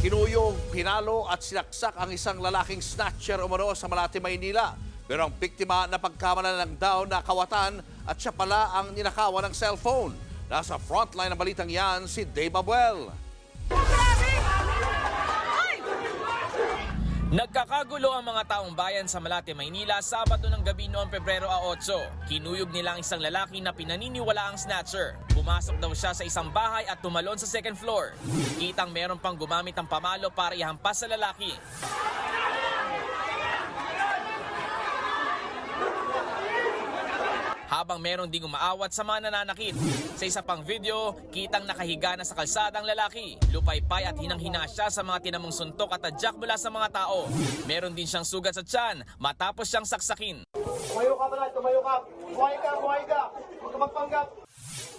Kinuyog, pinalo at sinaksak ang isang lalaking snatcher umano sa Malate, Maynila. Pero ang biktima na pagkamalan lang daw na kawatan at siya pala ang ninakawan ng cellphone. Nasa frontline ng balitang yan si Dave Abuel. Nagkakagulo ang mga taong bayan sa Malate, Maynila, Sabado ng gabi noong Pebrero 8. Kinuyog nila ang isang lalaki na pinaniniwala ang snatcher. Pumasok daw siya sa isang bahay at tumalon sa second floor. Kitang meron pang gumamit ng pamalo para ihampas sa lalaki. Habang meron ding umaawat sa mga nananakit. Sa isa pang video, kitang nakahiga na sa kalsada ang lalaki. Lupaypay at hinang-hina siya sa mga tinamong suntok at tadyak mula sa mga tao. Meron din siyang sugat sa tiyan matapos siyang saksakin. Tumayo ka pala, tumayo ka. Buhay ka, buhay ka. Huwag ka magpanggap.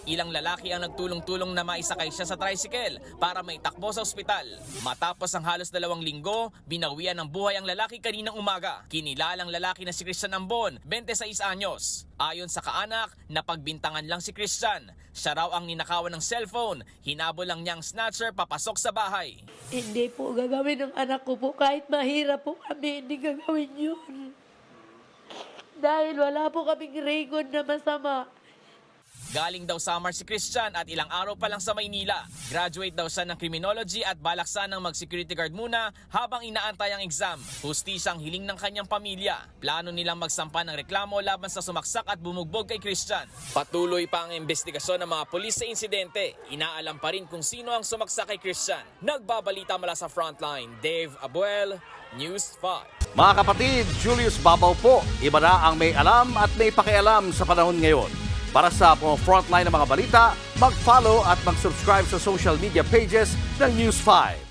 Ilang lalaki ang nagtulong-tulong na maisakay siya sa tricycle para maitakbo sa ospital. Matapos ang halos 2 linggo, binawian ng buhay ang lalaki kaninang umaga. Kinilalang lalaki na si Christian Ambon, 26 anyos. Ayon sa kaanak, napagbintangan lang si Christian. Siya raw ang ninakawan ng cellphone. Hinabol lang niyang snatcher papasok sa bahay. Hindi po gagawin ng anak ko po. Kahit mahirap po kami, hindi gagawin yun. Dahil wala po kaming record na masama. Galing daw Samar si Christian at ilang araw pa lang sa Maynila. Graduate daw siya ng criminology at balak sanang mag-security guard muna habang inaantay ang exam. Hustisyang hiling ng kanyang pamilya. Plano nilang magsampa ng reklamo laban sa sumaksak at bumugbog kay Christian. Patuloy pa ang investigasyon ng mga pulis sa insidente. Inaalam pa rin kung sino ang sumaksak kay Christian. Nagbabalita mula sa frontline, Dave Abuel, News 5. Mga kapatid, Julius Babaw po. Iba na ang may alam at may pakialam sa panahon ngayon. Para sa frontline ng mga balita, mag-follow at mag-subscribe sa social media pages ng News 5.